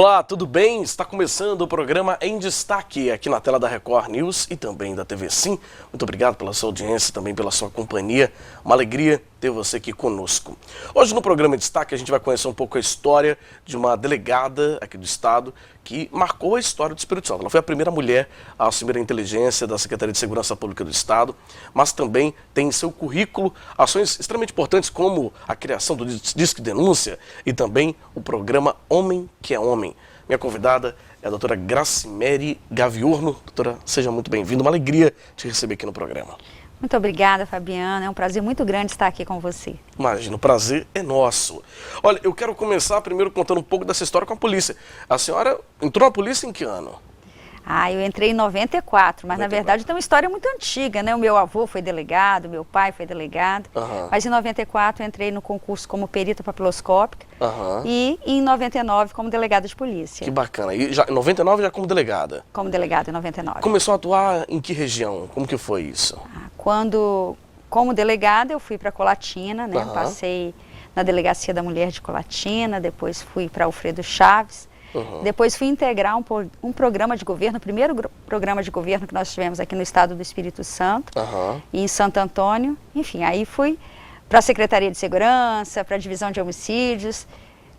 Olá, tudo bem? Está começando o programa Em Destaque aqui na tela da Record News e também da TV Sim. Muito obrigado pela sua audiência, também pela sua companhia. Uma alegria ter você aqui conosco. Hoje no programa Em Destaque a gente vai conhecer um pouco a história de uma delegada aqui do estado que marcou a história do Espírito Santo. Ela foi a primeira mulher a assumir a inteligência da Secretaria de Segurança Pública do Estado, mas também tem em seu currículo ações extremamente importantes como a criação do Disque Denúncia e também o programa Homem que é Homem. Minha convidada é a doutora Gracimere Gaviorno. Doutora, seja muito bem-vinda. Uma alegria te receber aqui no programa. Muito obrigada, Fabiana. É um prazer muito grande estar aqui com você. Imagina, o prazer é nosso. Olha, eu quero começar primeiro contando um pouco dessa história com a polícia. A senhora entrou na polícia em que ano? Eu entrei em 94, mas 94. Na verdade tem uma história muito antiga, né? O meu avô foi delegado, meu pai foi delegado, mas em 94 eu entrei no concurso como perita papiloscópica e em 99 como delegada de polícia. Que bacana. E já, em 99 já como delegada? Como delegada em 99. Começou a atuar em que região? Como que foi isso? Como delegada eu fui para Colatina, né? Passei na Delegacia da Mulher de Colatina, depois fui para Alfredo Chaves. Depois fui integrar um programa de governo, o primeiro programa de governo que nós tivemos aqui no estado do Espírito Santo, e em Santo Antônio. Enfim, aí fui para a Secretaria de Segurança, para a Divisão de Homicídios,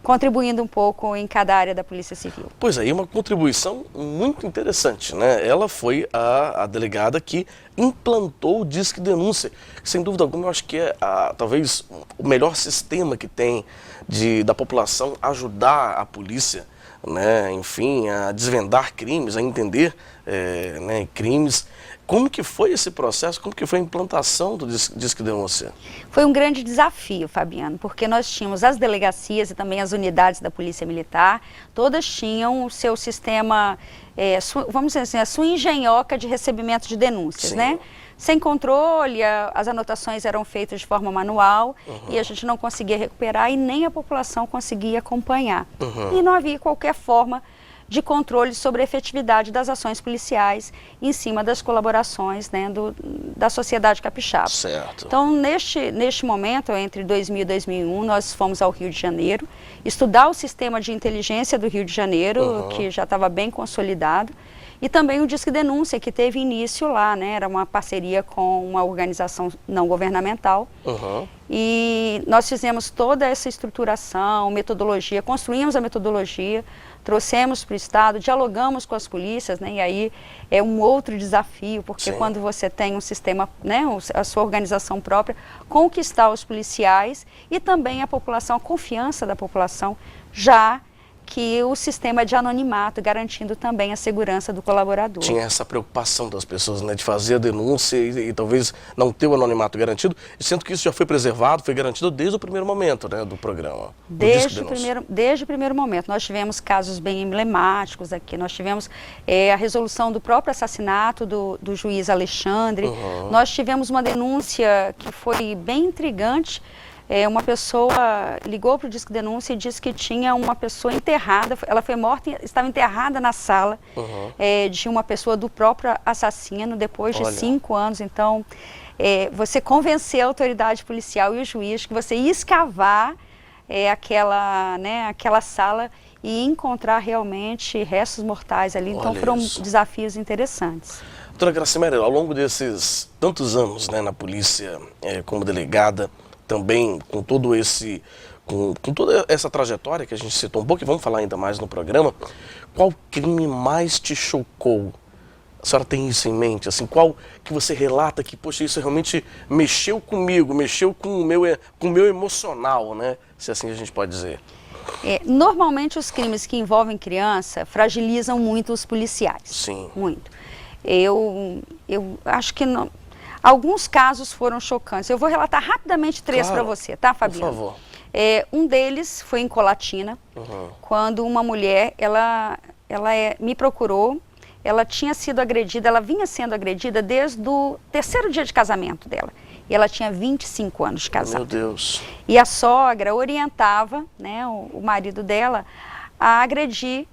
contribuindo um pouco em cada área da Polícia Civil. Pois aí, uma contribuição muito interessante, né? Ela foi a delegada que implantou o Disque Denúncia. Sem dúvida alguma, eu acho que é talvez o melhor sistema que tem da população ajudar a polícia, né, enfim, a desvendar crimes, a entender crimes. Como que foi esse processo? Como que foi a implantação do Disque Denúncia? Foi um grande desafio, Fabiano, porque nós tínhamos as delegacias e também as unidades da Polícia Militar, todas tinham o seu sistema, vamos dizer assim, a sua engenhoca de recebimento de denúncias, né? Sem controle, as anotações eram feitas de forma manual e a gente não conseguia recuperar e nem a população conseguia acompanhar. E não havia qualquer forma de controle sobre a efetividade das ações policiais em cima das colaborações, né, da sociedade capixaba. Certo. Então, neste momento, entre 2000 e 2001, nós fomos ao Rio de Janeiro estudar o sistema de inteligência do Rio de Janeiro, que já estava bem consolidado, e também o Disque Denúncia, que teve início lá, né? Era uma parceria com uma organização não governamental. E nós fizemos toda essa estruturação, metodologia, construímos a metodologia, trouxemos para o Estado, dialogamos com as polícias, né? E aí é um outro desafio, porque quando você tem um sistema, né, a sua organização própria, conquistar os policiais e também a população, a confiança da população, já que o sistema de anonimato, garantindo também a segurança do colaborador. Tinha essa preocupação das pessoas, né, de fazer a denúncia e talvez não ter o anonimato garantido, sendo que isso já foi preservado, foi garantido desde o primeiro momento, né, do programa. Desde o primeiro momento. Nós tivemos casos bem emblemáticos aqui, nós tivemos a resolução do próprio assassinato do juiz Alexandre, nós tivemos uma denúncia que foi bem intrigante. Uma pessoa ligou para o Disque Denúncia e disse que tinha uma pessoa enterrada, ela foi morta, estava enterrada na sala de uma pessoa do próprio assassino, depois de 5 anos. Então, você convencer a autoridade policial e o juiz que você ia escavar aquela sala e encontrar realmente restos mortais ali. Então, foram desafios interessantes. Doutora Gracimere, ao longo desses tantos anos, né, na polícia, como delegada, também com toda essa trajetória que a gente citou um pouco, e vamos falar ainda mais no programa, qual crime mais te chocou? A senhora tem isso em mente? Assim, qual que você relata que, poxa, isso realmente mexeu comigo, mexeu com o meu emocional, né? Se assim a gente pode dizer. Normalmente os crimes que envolvem criança fragilizam muito os policiais. Sim. Muito. Eu acho que não. Alguns casos foram chocantes. Eu vou relatar rapidamente 3 para você, tá, Fabiana? Por favor. Um deles foi em Colatina, quando uma mulher, ela me procurou, ela tinha sido agredida, ela vinha sendo agredida desde o 3º dia de casamento dela. E ela tinha 25 anos de casada. Meu Deus. E a sogra orientava, né, o marido dela a agredir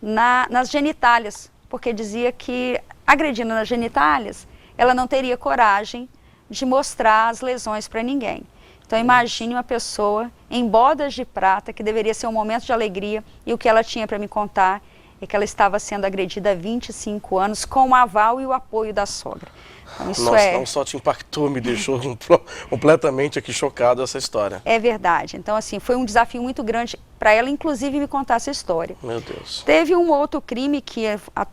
nas genitálias, porque dizia que agredindo nas genitálias, ela não teria coragem de mostrar as lesões para ninguém. Então imagine uma pessoa em bodas de prata, que deveria ser um momento de alegria, e o que ela tinha para me contar é que ela estava sendo agredida há 25 anos com o aval e o apoio da sogra. Então, isso Nossa, não só te impactou, me deixou completamente aqui chocado essa história. É verdade. Então, assim, foi um desafio muito grande para ela, inclusive, me contar essa história. Meu Deus. Teve um outro crime que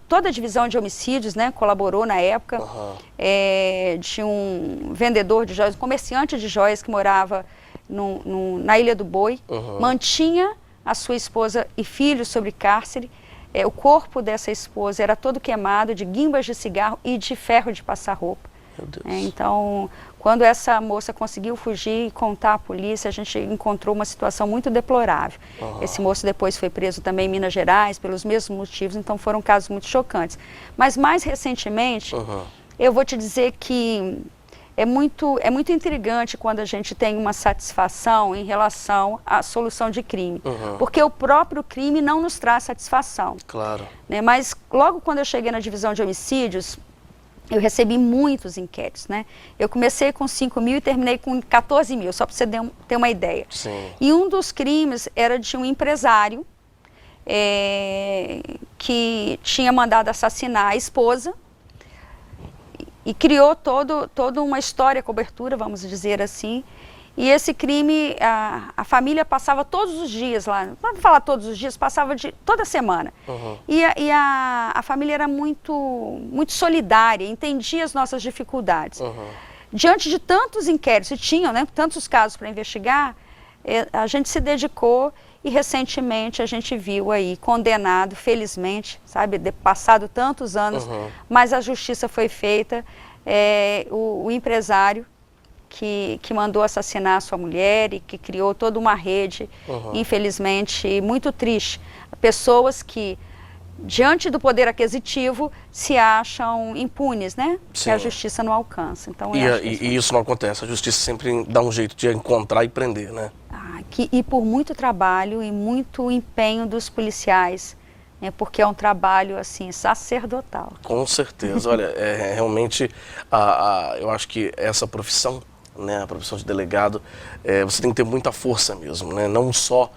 toda a divisão de homicídios, né, colaborou na época, de um vendedor de joias, um comerciante de joias que morava na Ilha do Boi, mantinha a sua esposa e filhos sobre cárcere. O corpo dessa esposa era todo queimado de guimbas de cigarro e de ferro de passar roupa. Meu Deus. Então, quando essa moça conseguiu fugir e contar à polícia, a gente encontrou uma situação muito deplorável. Esse moço depois foi preso também em Minas Gerais, pelos mesmos motivos, então foram casos muito chocantes. Mas mais recentemente, eu vou te dizer que é muito intrigante quando a gente tem uma satisfação em relação à solução de crime. Porque o próprio crime não nos traz satisfação. Claro. Né? Mas logo quando eu cheguei na divisão de homicídios, eu recebi muitos inquéritos, né? Eu comecei com 5 mil e terminei com 14 mil, só para você ter uma ideia. Sim. E um dos crimes era de um empresário que tinha mandado assassinar a esposa, e criou toda uma história, cobertura, vamos dizer assim. E esse crime, a família passava todos os dias lá, não vou falar todos os dias, passava toda semana. E a família era muito solidária, entendia as nossas dificuldades. Diante de tantos inquéritos, e tinham, né, tantos casos para investigar, a gente se dedicou e recentemente a gente viu aí condenado, felizmente, sabe, passado tantos anos, mas a justiça foi feita. O empresário que mandou assassinar a sua mulher e que criou toda uma rede, infelizmente, muito triste. Pessoas que, diante do poder aquisitivo, se acham impunes, né? Sim. Que a justiça não alcança. Então, E isso não acontece, a justiça sempre dá um jeito de encontrar e prender, né? E por muito trabalho e muito empenho dos policiais, né, porque é um trabalho assim sacerdotal. Com certeza, olha, realmente eu acho que essa profissão, né, a profissão de delegado, você tem que ter muita força mesmo, né, não só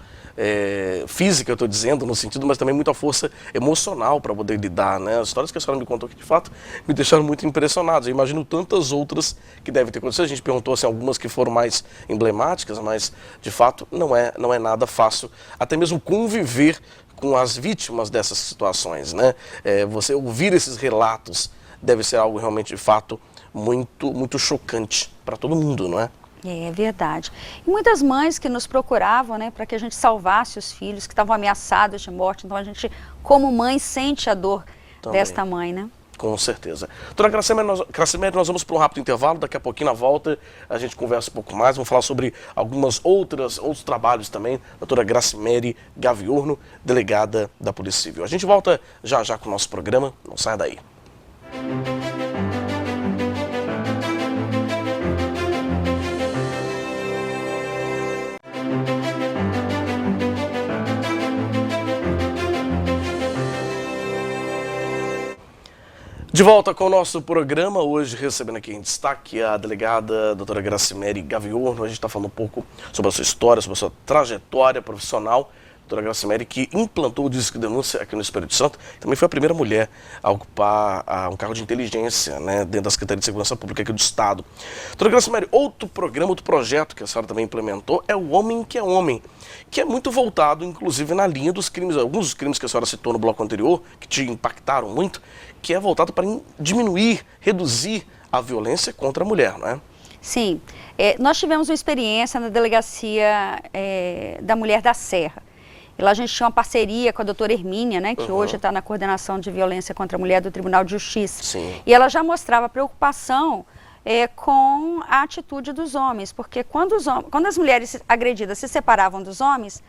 física, eu estou dizendo, no sentido, mas também muita força emocional para poder lidar, né? As histórias que a senhora me contou aqui, de fato, me deixaram muito impressionado. Eu imagino tantas outras que devem ter acontecido. A gente perguntou assim, algumas que foram mais emblemáticas, mas, de fato, não é nada fácil, até mesmo conviver com as vítimas dessas situações, né? Você ouvir esses relatos deve ser algo realmente, de fato, muito chocante para todo mundo, não é? É verdade. E muitas mães que nos procuravam, né, para que a gente salvasse os filhos que estavam ameaçados de morte. Então a gente, como mãe, sente a dor desta mãe, né? Com certeza. Doutora Graciméry, nós vamos para um rápido intervalo, daqui a pouquinho na volta a gente conversa um pouco mais, vamos falar sobre algumas outros trabalhos também. Doutora Graciméry Gaviorno, delegada da Polícia Civil. A gente volta já com o nosso programa, não saia daí. De volta com o nosso programa, hoje recebendo aqui em destaque a delegada doutora Graciméry Gaviorno. A gente está falando um pouco sobre a sua história, sobre a sua trajetória profissional. Doutora Graciméry, que implantou o Disque Denúncia aqui no Espírito Santo, também foi a primeira mulher a ocupar um cargo de inteligência, né, dentro da Secretaria de Segurança Pública aqui do Estado. Doutora Graciméry, outro programa, outro projeto que a senhora também implementou é o Homem que é Homem, que é muito voltado, inclusive, na linha dos crimes, alguns dos crimes que a senhora citou no bloco anterior, que te impactaram muito, que é voltado para diminuir, reduzir a violência contra a mulher, não é? Sim. Nós tivemos uma experiência na Delegacia da Mulher da Serra. E lá a gente tinha uma parceria com a doutora Hermínia, né, que hoje está na coordenação de violência contra a mulher do Tribunal de Justiça. Sim. E ela já mostrava preocupação com a atitude dos homens, porque quando as mulheres agredidas se separavam dos homens,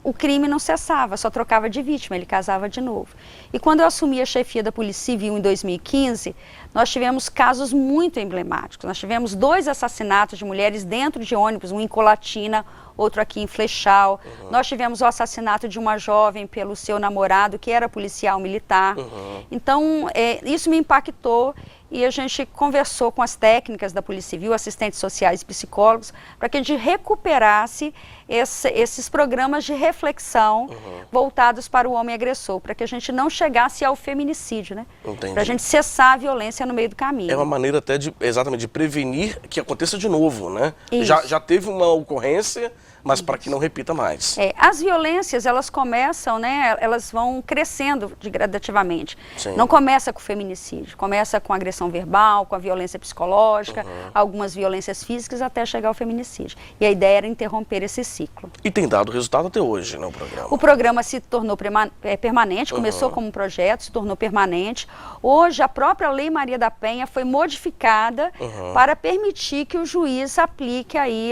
o crime não cessava, só trocava de vítima, ele casava de novo. E quando eu assumi a chefia da Polícia Civil em 2015, nós tivemos casos muito emblemáticos. Nós tivemos 2 assassinatos de mulheres dentro de ônibus, um em Colatina, outro aqui em Flechal. Nós tivemos o assassinato de uma jovem pelo seu namorado, que era policial militar. Então, isso me impactou e a gente conversou com as técnicas da Polícia Civil, assistentes sociais e psicólogos, para que a gente recuperasse esses programas de reflexão voltados para o homem agressor, para que a gente não chegasse ao feminicídio, né? Para a gente cessar a violência no meio do caminho. É uma maneira até exatamente de prevenir que aconteça de novo, né? Já teve uma ocorrência, mas para que não repita mais. As violências, elas começam, né? Elas vão crescendo gradativamente. Sim. Não começa com o feminicídio, começa com a agressão verbal, com a violência psicológica, algumas violências físicas, até chegar ao feminicídio. E a ideia era interromper esse ciclo. E tem dado resultado até hoje, né, o programa? O programa se tornou permanente, começou como um projeto, se tornou permanente. Hoje, a própria Lei Maria da Penha foi modificada para permitir que o juiz aplique aí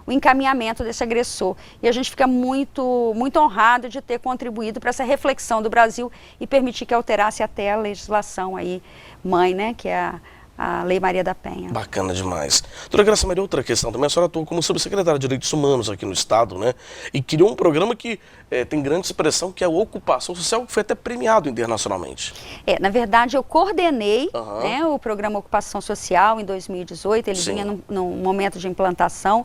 o encaminhamento desse agressor. E a gente fica muito honrado de ter contribuído para essa reflexão do Brasil e permitir que alterasse até a legislação aí, mãe, né, que é a Lei Maria da Penha. Bacana demais. Doutora Graça Maria, outra questão também, a senhora atua como subsecretária de Direitos Humanos aqui no Estado, né? E criou um programa que tem grande expressão, que é a ocupação social, que foi até premiado internacionalmente. Na verdade, eu coordenei né, o programa Ocupação Social em 2018, ele vinha num momento de implantação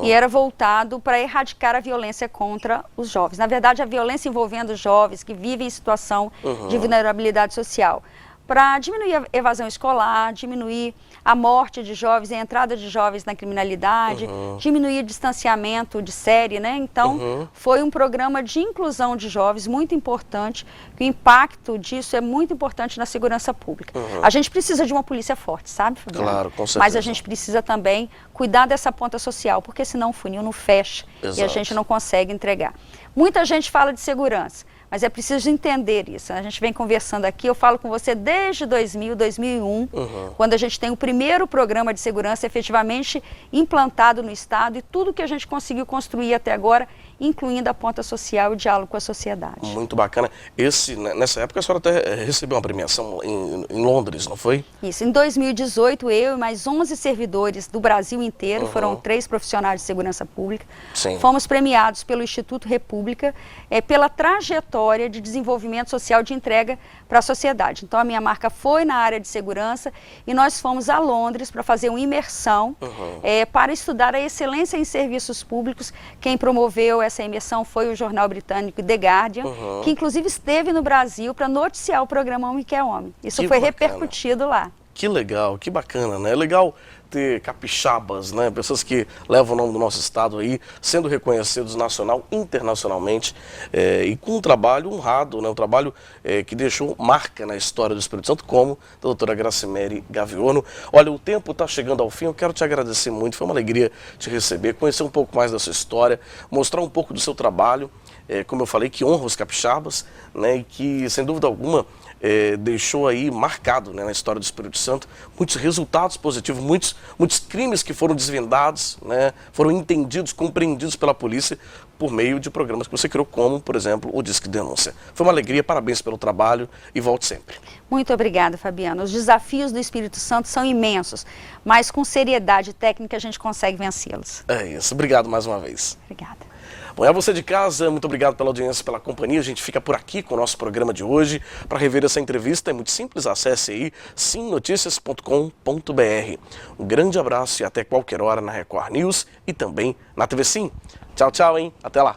e era voltado para erradicar a violência contra os jovens. Na verdade, a violência envolvendo os jovens que vivem em situação de vulnerabilidade social, para diminuir a evasão escolar, diminuir a morte de jovens, a entrada de jovens na criminalidade, diminuir o distanciamento de série, né? Então, foi um programa de inclusão de jovens muito importante, que o impacto disso é muito importante na segurança pública. A gente precisa de uma polícia forte, sabe, Fabiano? Claro, com certeza. Mas a gente precisa também cuidar dessa ponta social, porque senão o funil não fecha e a gente não consegue entregar. Muita gente fala de segurança, mas é preciso entender isso. A gente vem conversando aqui, eu falo com você desde 2000, 2001, quando a gente tem o primeiro programa de segurança efetivamente implantado no Estado e tudo que a gente conseguiu construir até agora, incluindo a ponta social e o diálogo com a sociedade. Muito bacana. Nessa época a senhora até recebeu uma premiação em Londres, não foi? Isso. Em 2018, eu e mais 11 servidores do Brasil inteiro, foram 3 profissionais de segurança pública, fomos premiados pelo Instituto República pela trajetória de desenvolvimento social de entrega para a sociedade. Então, a minha marca foi na área de segurança e nós fomos a Londres para fazer uma imersão para estudar a excelência em serviços públicos. Quem promoveu essa imersão foi o jornal britânico The Guardian, que inclusive esteve no Brasil para noticiar o programa Homem que é Homem. Isso foi repercutido lá. Que legal, que bacana, né? É legal ter capixabas, né? Pessoas que levam o nome do nosso estado aí, sendo reconhecidos nacional, internacionalmente, e com um trabalho honrado, né? Um trabalho que deixou marca na história do Espírito Santo, como a doutora Gracimere Gaviono. Olha, o tempo está chegando ao fim, eu quero te agradecer muito, foi uma alegria te receber, conhecer um pouco mais da sua história, mostrar um pouco do seu trabalho, como eu falei, que honra os capixabas, né? E que, sem dúvida alguma, deixou aí marcado, né, na história do Espírito Santo muitos resultados positivos, muitos crimes que foram desvendados, né, foram entendidos, compreendidos pela polícia por meio de programas que você criou, como, por exemplo, o Disque Denúncia. Foi uma alegria, parabéns pelo trabalho e volte sempre. Muito obrigada, Fabiano. Os desafios do Espírito Santo são imensos, mas com seriedade técnica a gente consegue vencê-los. É isso, obrigado mais uma vez. Obrigada. Bom, é você de casa, muito obrigado pela audiência, pela companhia. A gente fica por aqui com o nosso programa de hoje. Para rever essa entrevista é muito simples, acesse aí simnoticias.com.br. Um grande abraço e até qualquer hora na Record News e também na TV Sim. Tchau, tchau, hein? Até lá.